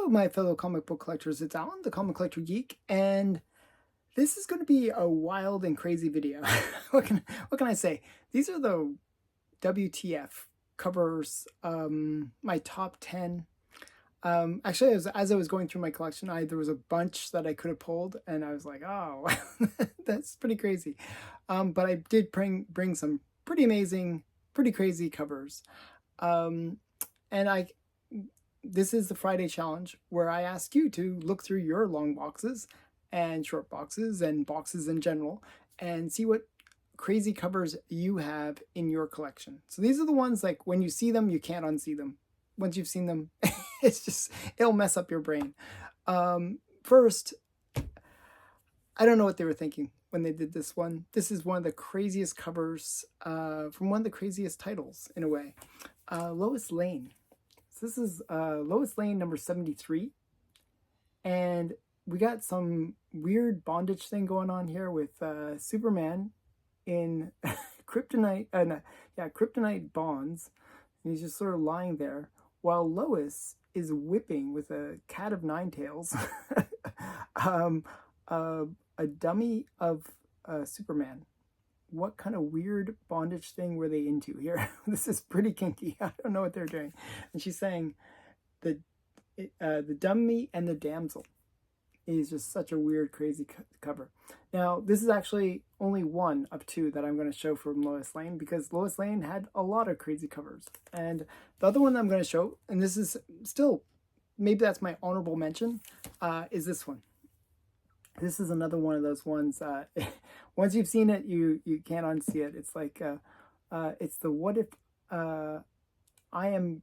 Hello, my fellow comic book collectors. It's Alan, the Comic Collector Geek, and this is going to be a wild and crazy video. what can I say? These are the WTF covers, my top 10. Actually, as I was going through my collection, there was a bunch that I could have pulled, and I was like, oh, that's pretty crazy. But I did bring some pretty amazing, pretty crazy covers. And this is the Friday challenge where I ask you to look through your long boxes and short boxes and boxes in general and see what crazy covers you have in your collection. So these are the ones like when you see them, you can't unsee them. Once you've seen them, it'll mess up your brain. First, I don't know what they were thinking when they did this one. This is one of the craziest covers from one of the craziest titles in a way. Lois Lane. So this is Lois Lane number 73. And we got some weird bondage thing going on here with Superman in kryptonite bonds. And he's just sort of lying there while Lois is whipping with a cat of nine tails a dummy of Superman. What kind of weird bondage thing were they into here? This is pretty kinky. I don't know what they're doing. And she's saying the dummy and the damsel is just such a weird, crazy cover. Now, this is actually only one of two that I'm going to show from Lois Lane because Lois Lane had a lot of crazy covers. And the other one that I'm going to show, and this is still, maybe that's my honorable mention, is this one. This is another one of those ones. Once you've seen it, you can't unsee it. It's like, it's the What If I Am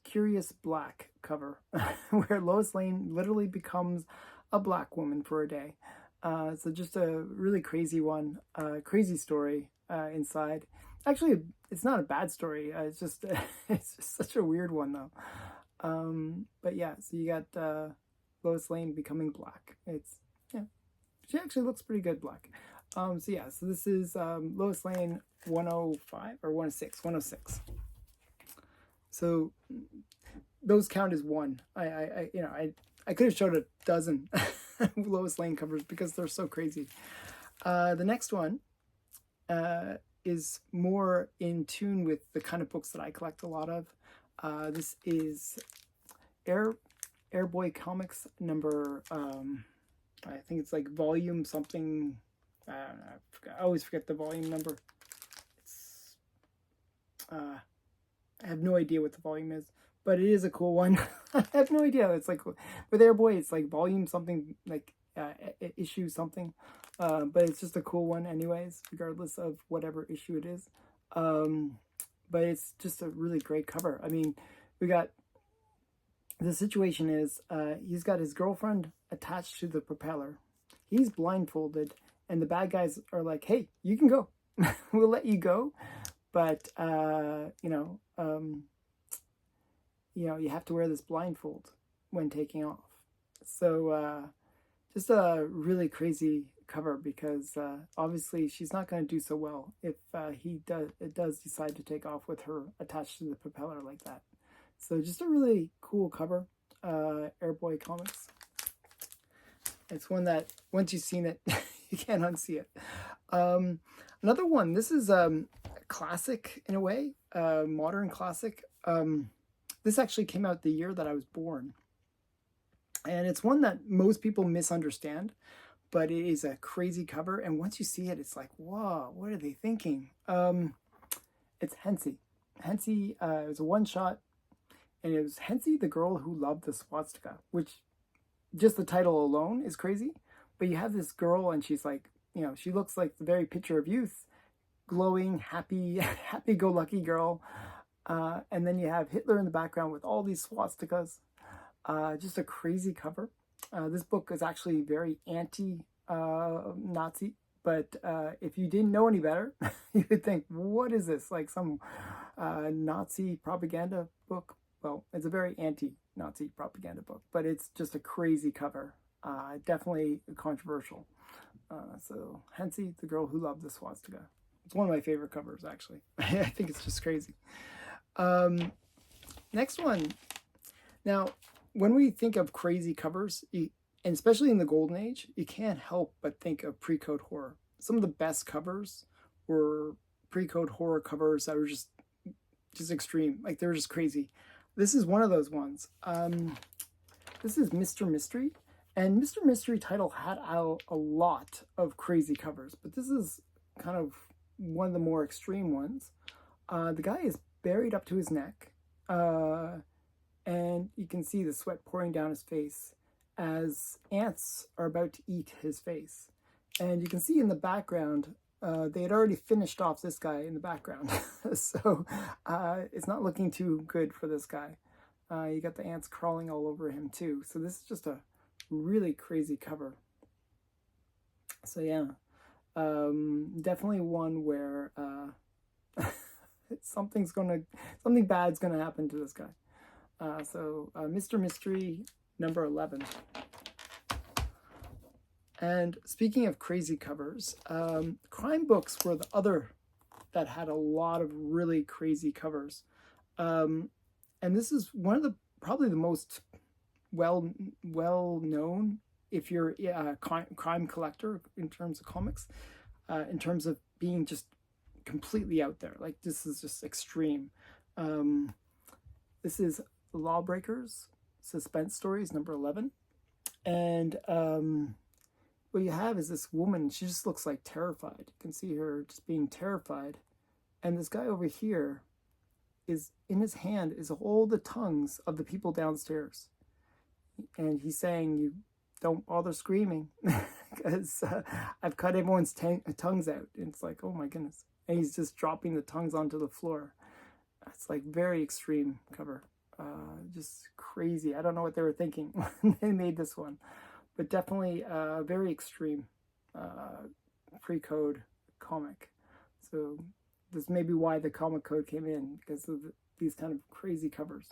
Curious Black cover, where Lois Lane literally becomes a black woman for a day. So just a really crazy one, crazy story inside. Actually, it's not a bad story. It's just such a weird one though. But yeah, so you got Lois Lane becoming black. She actually looks pretty good black. So yeah, so this is Lois Lane 105 or 106. So those count as one. I could have showed a dozen Lois Lane covers because they're so crazy. The next one is more in tune with the kind of books that I collect a lot of. This is Airboy Comics number, I think it's like volume something. I don't know. I always forget the volume number. It's, I have no idea what the volume is, but it is a cool one. I have no idea. It's like with Airboy, it's like volume something, like issue something. But it's just a cool one anyways, regardless of whatever issue it is. But it's just a really great cover. I mean, the situation is he's got his girlfriend attached to the propeller. He's blindfolded, and the bad guys are like, hey, you can go. We'll let you go. But, you have to wear this blindfold when taking off. So just a really crazy cover because obviously she's not going to do so well if he does decide to take off with her attached to the propeller like that. So just a really cool cover, Airboy Comics. It's one that once you've seen it, you can't unsee it. Another one, this is a classic in a way, modern classic. This actually came out the year that I was born. And it's one that most people misunderstand, but it is a crazy cover. And once you see it, it's like, whoa, what are they thinking? It's Hencey. Hencey, it was a one-shot. And it was Hencey, the girl who loved the swastika, which just the title alone is crazy. But you have this girl and she's like, she looks like the very picture of youth, glowing, happy, happy-go-lucky girl. And then you have Hitler in the background with all these swastikas. Just a crazy cover. This book is actually very anti-Nazi. But if you didn't know any better, you would think, what is this? Like some Nazi propaganda book? Well, it's a very anti-Nazi propaganda book, but it's just a crazy cover. Definitely controversial. So, Hencey, the girl who loved the swastika. It's one of my favorite covers, actually. I think it's just crazy. Next one. Now, when we think of crazy covers, and especially in the golden age, you can't help but think of pre-code horror. Some of the best covers were pre-code horror covers that were just extreme. Like, they were just crazy. This is one of those ones. This is Mr. Mystery. And Mr. Mystery title had a lot of crazy covers, but this is kind of one of the more extreme ones. The guy is buried up to his neck, and you can see the sweat pouring down his face as ants are about to eat his face. And you can see in the background, they had already finished off this guy in the background. So it's not looking too good for this guy. You got the ants crawling all over him too. So this is just a really crazy cover. So yeah, definitely one where something bad's gonna happen to this guy. So Mr. Mystery, number 11. And speaking of crazy covers, crime books were the other that had a lot of really crazy covers. And this is one of the probably the most well known, if you're a crime collector in terms of comics, in terms of being just completely out there. Like, this is just extreme. This is Lawbreakers, Suspense Stories, number 11. And what you have is this woman. She just looks like terrified. You can see her just being terrified. And this guy over here is, in his hand is all the tongues of the people downstairs. And he's saying, you don't bother screaming because I've cut everyone's tongues out. And it's like, oh my goodness. And he's just dropping the tongues onto the floor. It's like very extreme cover. Just crazy. I don't know what they were thinking when they made this one. But definitely a very extreme pre-code comic. So this may be why the comic code came in, because of these kind of crazy covers.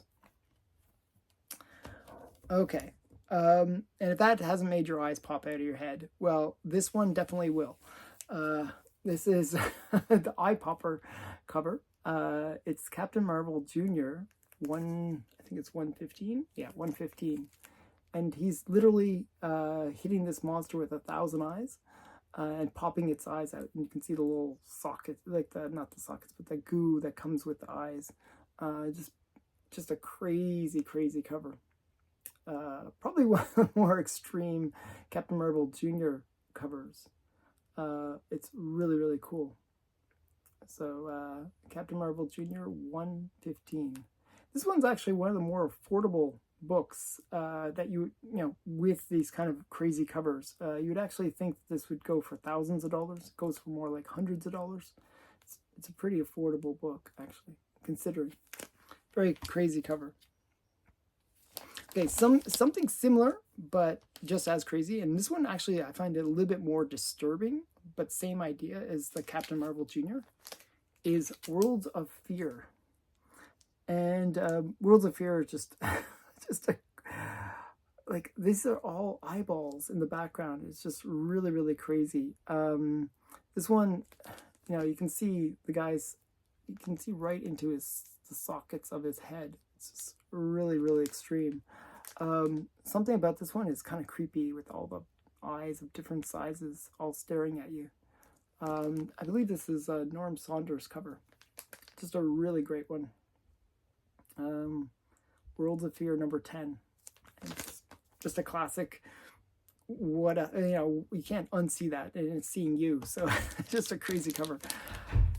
Okay. And if that hasn't made your eyes pop out of your head, well, this one definitely will. This is the eye popper cover. It's Captain Marvel Jr. I think it's 115. Yeah, 115. And he's literally hitting this monster with 1,000 eyes and popping its eyes out. And you can see the little sockets, like not the sockets, but the goo that comes with the eyes. Just a crazy, crazy cover. Probably one of the more extreme Captain Marvel Jr. covers. It's really, really cool. So Captain Marvel Jr. 115. This one's actually one of the more affordable books that you know, with these kind of crazy covers. You would actually think this would go for thousands of dollars. It goes for more like hundreds of dollars. It's a pretty affordable book, actually, considering. Very crazy cover. Okay, something similar, but just as crazy. And this one, actually, I find it a little bit more disturbing, but same idea as the Captain Marvel Jr., is Worlds of Fear. And Worlds of Fear are just like, these are all eyeballs in the background. It's just really, really crazy. This one, you know, you can see the guys, you can see right into the sockets of his head. It's just really, really extreme. Something about this one is kind of creepy, with all the eyes of different sizes all staring at you. I believe this is Norm Saunders' cover. Just a really great one. Worlds of Fear, number 10. It's just a classic. You know, you can't unsee that, and it's seeing you. So just a crazy cover.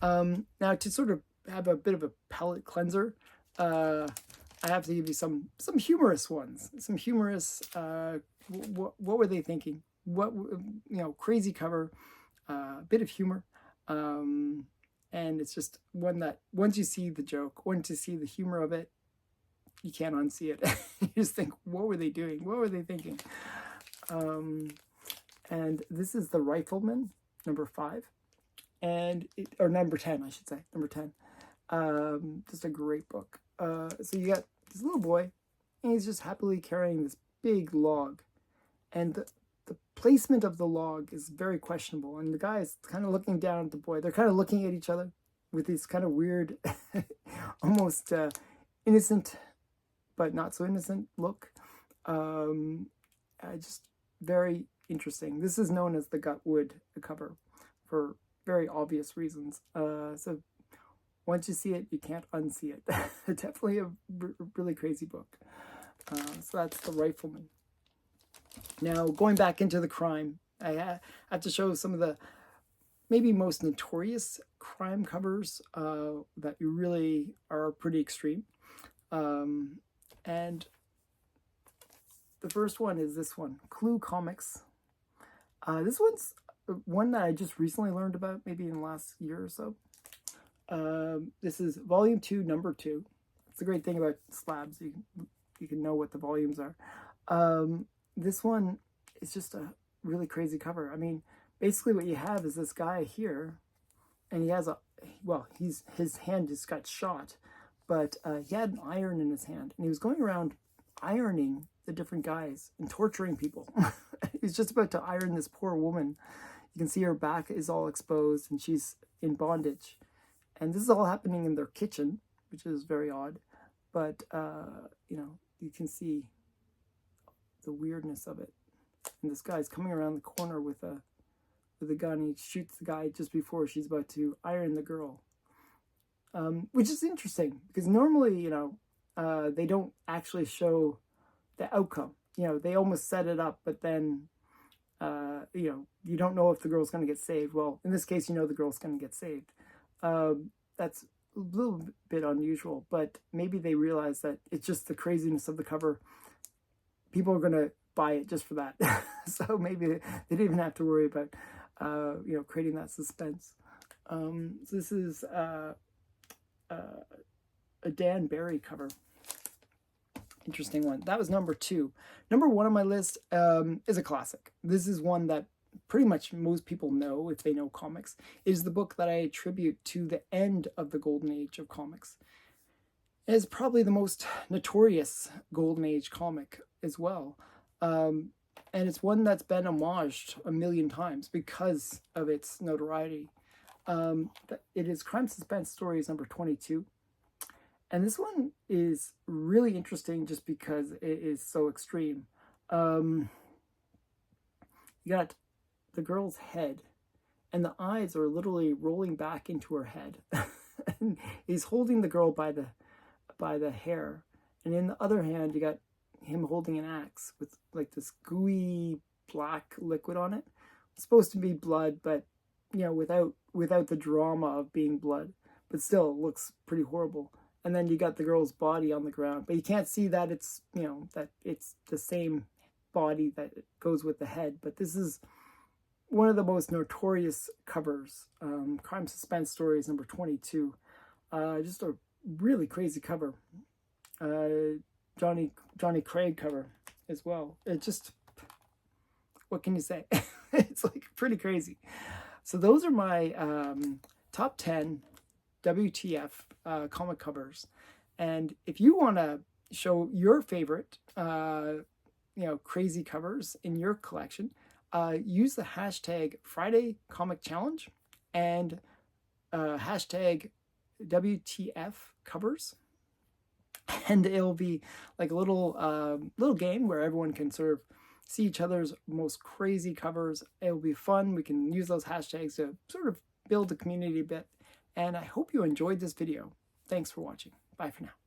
Now, to sort of have a bit of a palate cleanser, I have to give you some humorous ones. Some humorous. What were they thinking? What, you know, crazy cover, bit of humor, and it's just one that once you see the joke, once you see the humor of it, you can't unsee it. You just think, what were they doing? What were they thinking? And this is the Rifleman, number 5, or number 10, I should say, number 10. Just a great book. So you got this little boy, and he's just happily carrying this big log, and the placement of the log is very questionable. And the guy is kind of looking down at the boy. They're kind of looking at each other with this kind of weird, almost innocent, but not so innocent look. Just very interesting. This is known as the Gutwood cover for very obvious reasons. So once you see it, you can't unsee it. Definitely a really crazy book. So that's The Rifleman. Now, going back into the crime, I have to show some of the maybe most notorious crime covers that you really are pretty extreme. And the first one is this one, Clue Comics. This one's one that I just recently learned about, maybe in the last year or so. This is volume 2, number 2. It's the great thing about slabs. You can know what the volumes are. This one is just a really crazy cover. I mean, basically what you have is this guy here, and he has his hand just got shot, but he had an iron in his hand, and he was going around ironing the different guys and torturing people. He's just about to iron this poor woman. You can see her back is all exposed, and she's in bondage. And this is all happening in their kitchen, which is very odd. But, you can see the weirdness of it. And this guy's coming around the corner with a gun. He shoots the guy just before she's about to iron the girl. Which is interesting, because normally, they don't actually show the outcome. They almost set it up, but then, you don't know if the girl's going to get saved. Well, in this case, the girl's going to get saved. That's a little bit unusual, but maybe they realize that it's just the craziness of the cover. People are going to buy it just for that. So maybe they didn't even have to worry about, creating that suspense. So this is a Dan Barry cover. Interesting one. That was number 2. Number 1 on my list is a classic. This is one that pretty much most people know if they know comics. It is the book that I attribute to the end of the golden age of comics. It is probably the most notorious golden age comic as well. And it's one that's been homaged a million times because of its notoriety. It is Crime Suspense Stories number 22. And this one is really interesting just because it is so extreme. You got the girl's head, and the eyes are literally rolling back into her head. And he's holding the girl by the hair, and in the other hand, you got him holding an axe with like this gooey black liquid on it. It's supposed to be blood, but without the drama of being blood, but still it looks pretty horrible. And then you got the girl's body on the ground, but you can't see that it's that it's the same body that goes with the head. But this is one of the most notorious covers. Crime Suspense Stories number 22. Just a really crazy cover. Johnny Craig cover as well. It just, what can you say? It's like pretty crazy. So those are my top 10 WTF comic covers. And if you want to show your favorite crazy covers in your collection, use the hashtag Friday Comic Challenge and hashtag WTF covers, and it'll be like a little game where everyone can sort of see each other's most crazy covers. It'll be fun. We can use those hashtags to sort of build the community a bit. And I hope you enjoyed this video. Thanks for watching. Bye for now.